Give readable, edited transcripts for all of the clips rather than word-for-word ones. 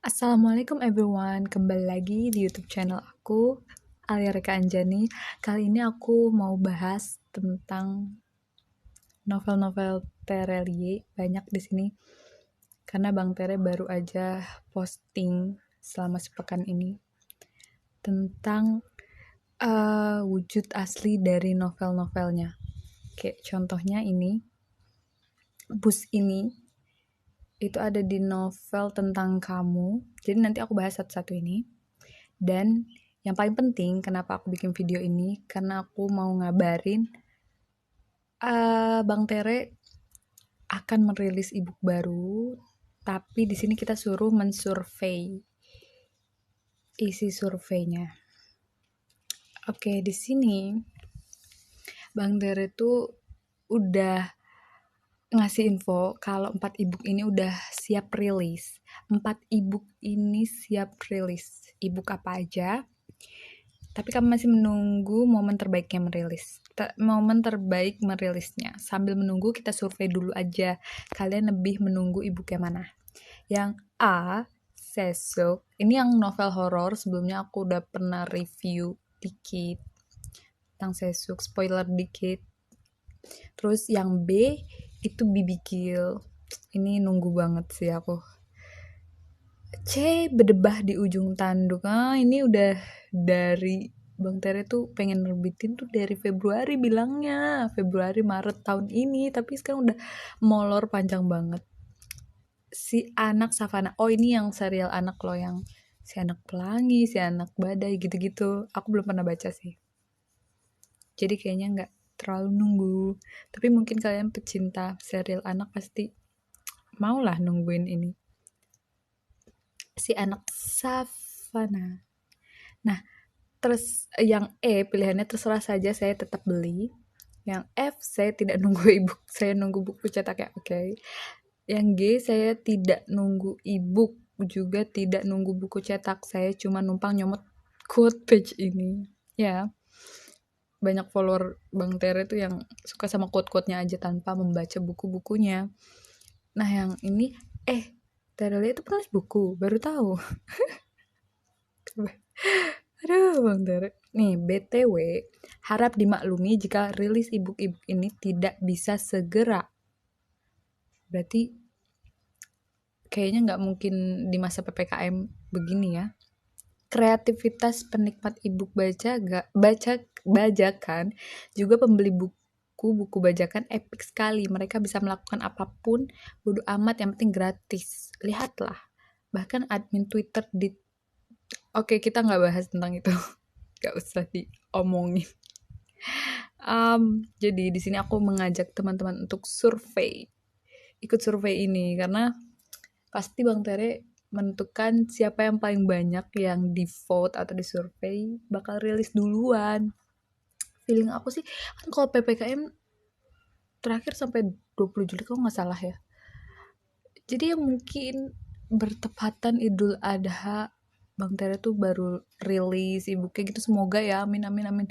Assalamualaikum everyone, kembali lagi di YouTube channel aku, Alia Reka Anjani. Kali ini aku mau bahas tentang novel-novel Terelie, banyak di sini karena Bang Tere baru aja posting selama sepekan ini tentang wujud asli dari novel-novelnya. Kayak contohnya ini, Bus ini itu ada di novel tentang kamu. Jadi nanti aku bahas satu-satu ini. Dan yang paling penting kenapa aku bikin video ini karena aku mau ngabarin Bang Tere akan merilis ebook baru, tapi di sini kita suruh mensurvey isi surveinya. Oke, di sini Bang Tere tuh udah ngasih info kalau 4 ebook ini udah siap rilis. 4 ebook ini siap rilis. Ebook apa aja? Tapi kami masih menunggu momen terbaiknya merilis. Momen terbaik merilisnya. Sambil menunggu kita survei dulu aja. Kalian lebih menunggu ebook yang mana? Yang A, Sesuk. Ini yang novel horor. Sebelumnya aku udah pernah review dikit tentang Sesuk. Spoiler dikit. Terus yang B itu Bibikil. Ini nunggu banget sih aku. C, Berdebah di Ujung Tanduk. Ini udah dari Bang Tere tuh pengen nerbitin tuh dari Februari bilangnya. Februari Maret tahun ini, tapi sekarang udah molor panjang banget. Si Anak Savana. Oh, ini yang serial anak loh, yang Si Anak Pelangi, Si Anak Badai gitu-gitu. Aku belum pernah baca sih. Jadi kayaknya nggak terlalu nunggu. Tapi mungkin kalian pecinta serial anak pasti maulah nungguin ini. Si Anak Savana. Nah, terus yang E pilihannya terserah saja, saya tetap beli. Yang F saya tidak nunggu ebook, saya nunggu buku cetak ya, oke. Yang G saya tidak nunggu ebook, juga tidak nunggu buku cetak, saya cuma numpang nyomot quote page ini. Ya, banyak follower Bang Tere tuh yang suka sama quote-quote-nya aja tanpa membaca buku-bukunya. Nah, yang ini Terelie itu penulis buku, baru tahu. Aduh, Bang Tere. Nih, BTW, harap dimaklumi jika rilis ebook-ebook ini tidak bisa segera. Berarti kayaknya nggak mungkin di masa PPKM begini ya. Kreativitas penikmat ebook bajakan juga pembeli buku bajakan epic sekali. Mereka bisa melakukan apapun, bodo amat, yang penting gratis. Lihatlah, bahkan admin Twitter di... Oke, kita nggak bahas tentang itu. Nggak usah diomongin. Jadi di sini aku mengajak teman-teman untuk ikut survei ini, karena pasti Bang Tere menentukan siapa yang paling banyak yang di vote atau di survei bakal rilis duluan. Feeling aku sih, kan kalau PPKM terakhir sampai 20 Juli kalau nggak salah ya. Jadi yang mungkin bertepatan Idul Adha, Bang Tere tuh baru rilis ebooknya gitu. Semoga ya, amin amin amin.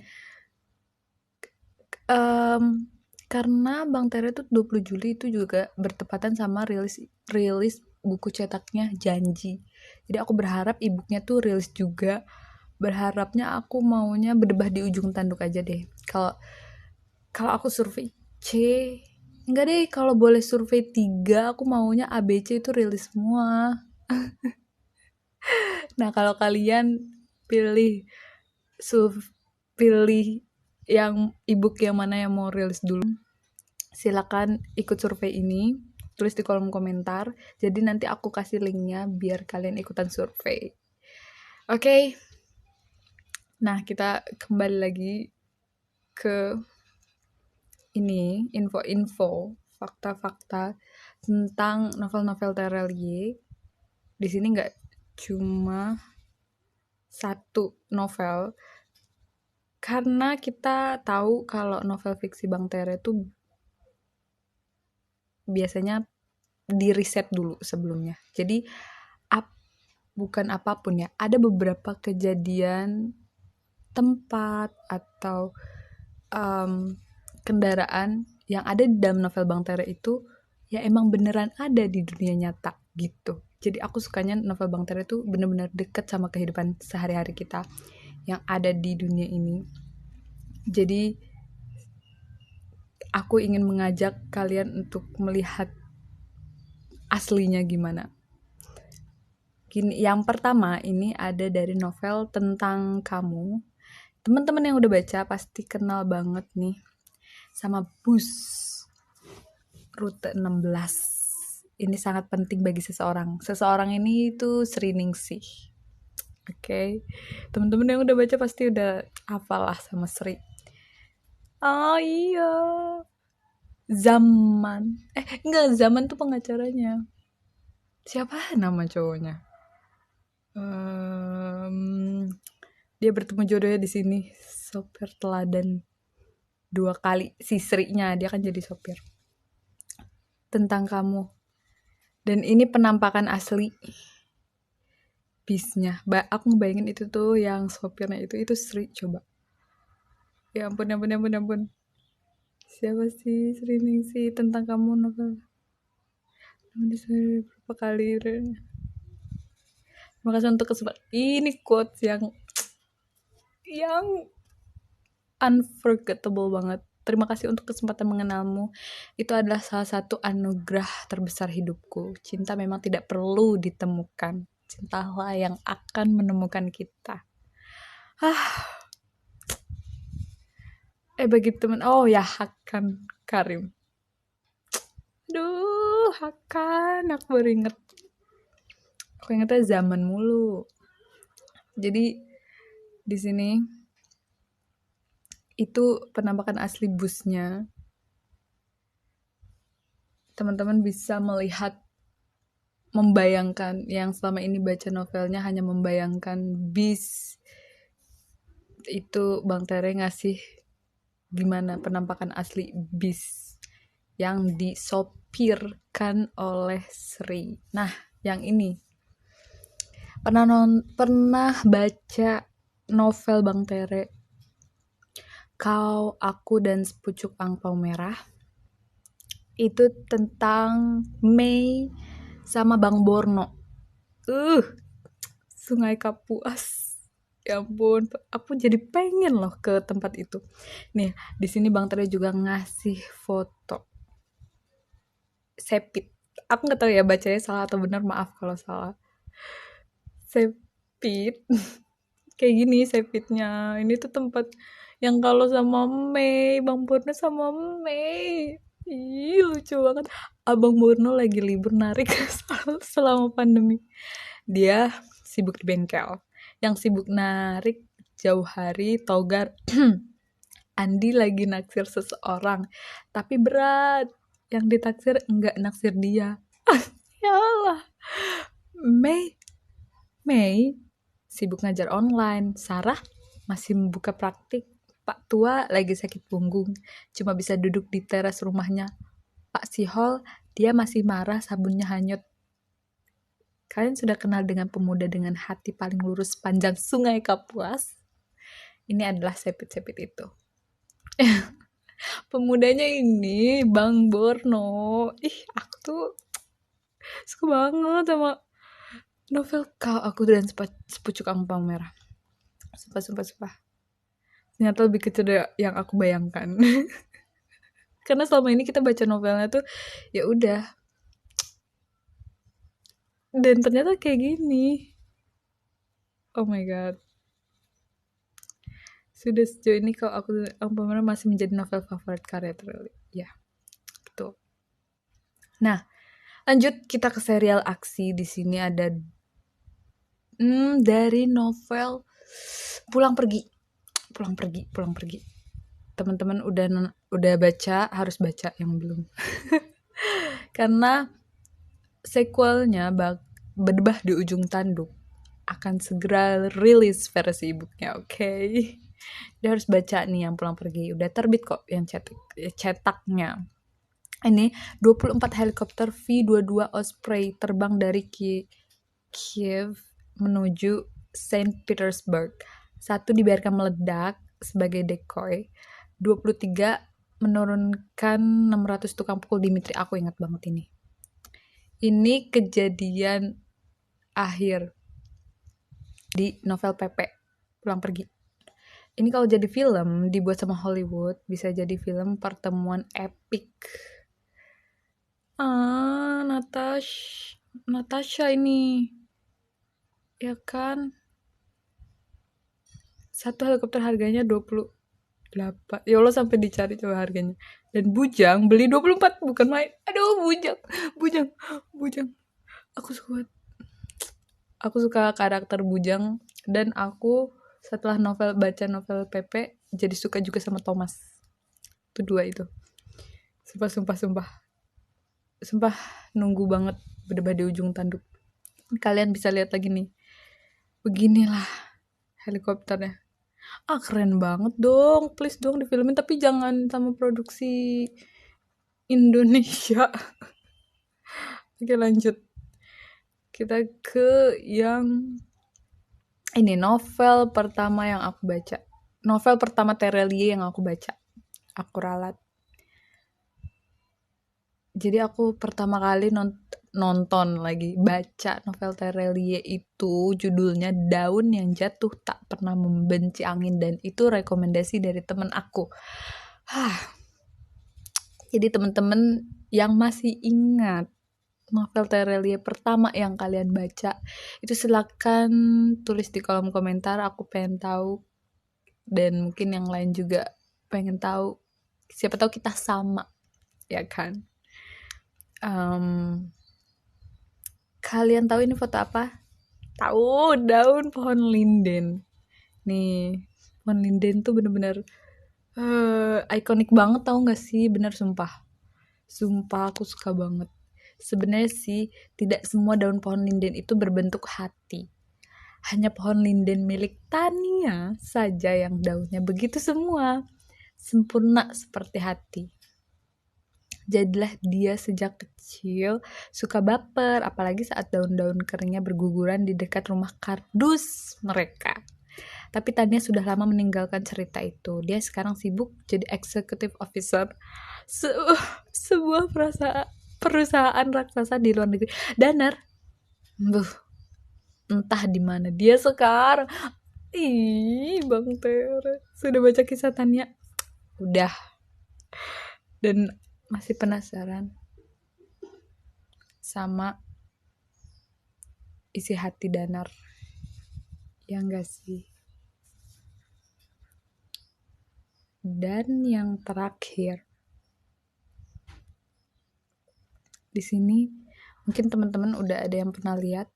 Karena Bang Tere tuh 20 Juli itu juga bertepatan sama rilis buku cetaknya Janji. Jadi aku berharap ebooknya tuh rilis juga. Berharapnya aku maunya Berdebah di Ujung Tanduk aja deh. Kalau aku survei C, enggak deh, kalau boleh survei 3, aku maunya ABC itu rilis semua. Nah, kalau kalian pilih pilih yang ebook yang mana yang mau rilis dulu, silakan ikut survei ini, tulis di kolom komentar. Jadi nanti aku kasih linknya biar kalian ikutan survei. Oke. Nah, kita kembali lagi ke ini, info-info, fakta-fakta tentang novel-novel Terelie. Di sini nggak cuma satu novel, karena kita tahu kalau novel fiksi Bang Tere tuh biasanya di riset dulu sebelumnya. Jadi bukan apapun ya, ada beberapa kejadian tempat atau kendaraan yang ada di dalam novel Bang Tere itu ya emang beneran ada di dunia nyata gitu. Jadi aku sukanya novel Bang Tere itu benar-benar deket sama kehidupan sehari-hari kita yang ada di dunia ini. Jadi aku ingin mengajak kalian untuk melihat aslinya gimana. Yang pertama ini ada dari novel Tentang Kamu. Teman-teman yang udah baca pasti kenal banget nih sama Bus Rute 16. Ini sangat penting bagi seseorang. Seseorang ini itu Sri Ningsih. Oke. Teman-teman yang udah baca pasti udah hafal lah sama Sri. Oh iya. Enggak, Zaman tuh pengacaranya. Siapa nama cowoknya? Dia bertemu jodohnya di sini, sopir teladan 2 kali. Si Sri-nya dia kan jadi sopir. Tentang Kamu. Dan ini penampakan asli bisnya. Aku ngebayangin itu tuh yang sopirnya itu Sri. Coba. Ya ampun. Siapa sih Sri Ningsih? Tentang Kamu novel. Berapa kali? Terima kasih untuk kesempatan. Ini quotes yang unforgettable banget. Terima kasih untuk kesempatan mengenalmu. Itu adalah salah satu anugerah terbesar hidupku. Cinta memang tidak perlu ditemukan. Cintalah yang akan menemukan kita. Bagi teman, ya Hakan Karim. Aduh, Hakan, aku baru inget. Aku ingetnya Zaman mulu. Jadi di sini itu penampakan asli busnya. Teman-teman bisa melihat, membayangkan, yang selama ini baca novelnya hanya membayangkan bis itu Bang Tere ngasih gimana penampakan asli bis yang disopirkan oleh Sri. Nah, yang ini pernah baca novel Bang Tere Kau, Aku, dan Sepucuk Angpau Merah. Itu tentang Mei sama Bang Borno. Sungai Kapuas. Ya ampun, aku jadi pengen loh ke tempat itu. Nih, di sini Bang Tere juga ngasih foto Sepit. Aku nggak tahu ya bacanya salah atau benar, maaf kalau salah. Sepit. Kayak gini Sepitnya. Ini tuh tempat yang kalau sama Mei, Bang Borno sama Mei. Ih, lucu banget. Abang Borno lagi libur narik selama pandemi. Dia sibuk di bengkel. Yang sibuk narik jauh hari, Togar. Andi lagi naksir seseorang. Tapi berat. Yang ditaksir enggak naksir dia. Ya Allah. Mei sibuk ngajar online. Sarah masih membuka praktik. Pak tua lagi sakit punggung, cuma bisa duduk di teras rumahnya. Pak Sihol, dia masih marah sabunnya hanyut. Kalian sudah kenal dengan pemuda dengan hati paling lurus panjang Sungai Kapuas? Ini adalah Sepit-Sepit itu. Pemudanya ini Bang Borno. Aku tuh suka banget sama novel Kau, Aku, dan Sepucuk Angpau Merah. Sumpah. Ternyata lebih kecil dari yang aku bayangkan. Karena selama ini kita baca novelnya tuh ya udah, dan ternyata kayak gini. Oh my god. Sudah sejauh ini Kau, Aku, Angpau Merah masih menjadi novel favorit karya Terli. Ya, betul. Nah, lanjut kita ke serial aksi. Di sini ada dari novel Pulang Pergi. Teman-teman udah baca, harus baca yang belum. Karena sequelnya Berdebah di Ujung Tanduk akan segera rilis versi e-booknya, oke? Dia harus baca nih yang Pulang Pergi. Udah terbit kok yang cetaknya. Ini 24 helikopter V-22 Osprey terbang dari Kiev menuju Saint Petersburg. 1 dibiarkan meledak sebagai decoy. 23 menurunkan 600 tukang pukul Dimitri. Aku ingat banget ini. Ini kejadian akhir di novel Pepe Pulang Pergi. Ini kalau jadi film dibuat sama Hollywood bisa jadi film pertemuan epic. Natasha ini, ya kan? Satu helikopter harganya 28. Ya Allah, sampai dicari coba harganya. Dan Bujang beli 24, bukan main. Aduh, Bujang. Aku suka karakter Bujang, dan aku setelah baca novel Pepe jadi suka juga sama Thomas. Itu dua itu. Sumpah nunggu banget berdebat di ujung tanduk. Kalian bisa lihat lagi nih. Beginilah helikopternya. Keren banget dong. Please dong difilmin, tapi jangan sama produksi Indonesia. Oke, lanjut. Kita ke yang ini, novel pertama yang aku baca. Novel pertama Terelie yang aku baca. Aku ralat. Jadi aku pertama kali nonton lagi baca novel Terelie itu judulnya Daun yang Jatuh Tak Pernah Membenci Angin, dan itu rekomendasi dari temen aku. Jadi temen-temen yang masih ingat novel Terelie pertama yang kalian baca, itu silakan tulis di kolom komentar. Aku pengen tahu, dan mungkin yang lain juga pengen tahu. Siapa tahu kita sama, ya kan? Kalian tahu ini foto apa? Tahu, daun pohon linden. Nih, pohon linden tuh bener-bener ikonik banget, tau gak sih? Bener, sumpah aku suka banget. Sebenarnya sih tidak semua daun pohon linden itu berbentuk hati. Hanya pohon linden milik Tania saja yang daunnya begitu semua, sempurna seperti hati. Jadilah dia sejak kecil suka baper, apalagi saat daun-daun keringnya berguguran di dekat rumah kardus mereka. Tapi Tania sudah lama meninggalkan cerita itu. Dia sekarang sibuk jadi executive officer sebuah perusahaan raksasa di luar negeri. Danar, entah di mana dia sekarang. Bang Tere sudah baca kisah Tania? Udah. Dan masih penasaran sama isi hati Danar, ya enggak sih? Dan yang terakhir, di sini mungkin teman-teman udah ada yang pernah lihat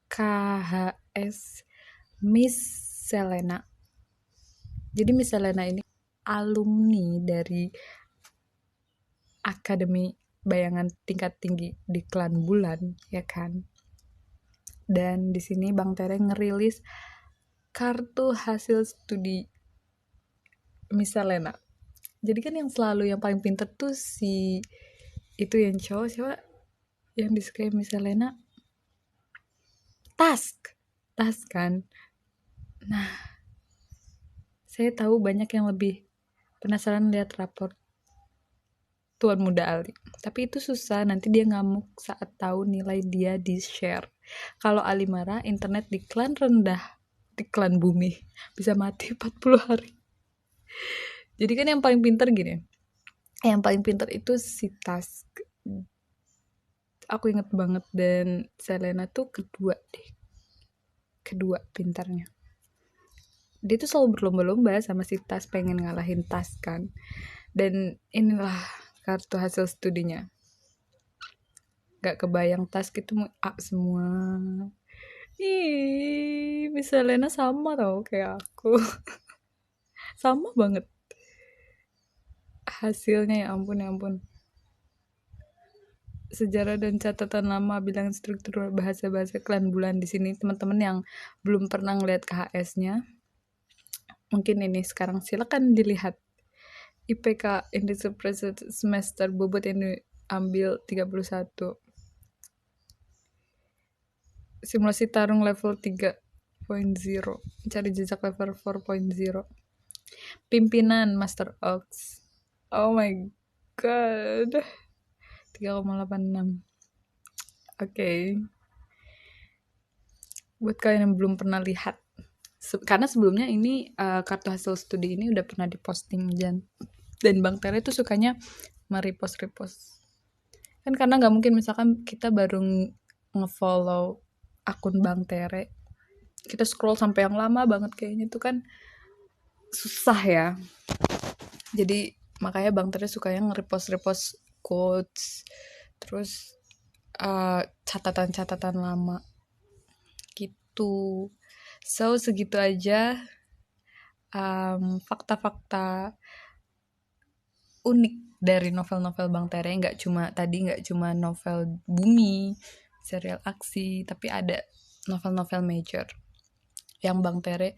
KHS Miss Selena. Jadi Miss Selena ini alumni dari Akademi Bayangan Tingkat Tinggi di Klan Bulan, ya kan? Dan di sini Bang Tere ngerilis kartu hasil studi Miss Selena. Jadi kan yang selalu yang paling pintar tuh si itu yang cowok siapa yang disukai Miss Selena? Task kan. Nah, saya tahu banyak yang lebih penasaran lihat rapor Tuan Muda Ali. Tapi itu susah, nanti dia ngamuk saat tahu nilai dia di-share. Kalau Ali marah, internet di klan rendah, di klan bumi, bisa mati 40 hari. Jadi kan yang paling pintar gini, yang paling pintar itu si Task. Aku inget banget, dan Selena tuh kedua pintarnya. Dia tuh selalu berlomba-lomba sama si Tas, pengen ngalahin Tas kan. Dan inilah kartu hasil studinya. Gak kebayang Tas gitu A semua. Miss Selena sama tau kayak aku. Sama banget hasilnya, ya ampun. Sejarah dan catatan lama bilang struktur bahasa-bahasa Klan Bulan. Di sini teman-teman yang belum pernah ngeliat KHS-nya, mungkin ini sekarang silakan dilihat. IPK Industri semester bobot ini ambil 31. Simulasi tarung level 3.0, cari jejak level 4.0. Pimpinan Master Ox. Oh my god. 3,86. Oke. Buat kalian yang belum pernah lihat, karena sebelumnya ini kartu hasil studi ini udah pernah diposting dan Bang Tere tuh sukanya merepost-repost. Kan karena nggak mungkin misalkan kita baru ngefollow akun Bang Tere, kita scroll sampai yang lama banget kayaknya tuh kan susah ya. Jadi makanya Bang Tere sukanya nge-repost-repost quotes, terus catatan-catatan lama gitu. So segitu aja fakta-fakta unik dari novel-novel Bang Tere. Nggak cuma novel bumi, serial aksi, tapi ada novel-novel major yang Bang Tere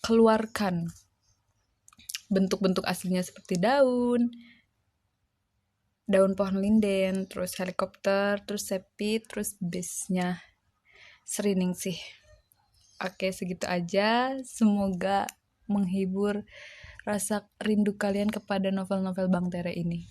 keluarkan bentuk-bentuk aslinya seperti daun pohon linden, terus helikopter, terus sepit, terus bisnya Serining sih. Oke, segitu aja. Semoga menghibur rasa rindu kalian kepada novel-novel Bang Tere ini.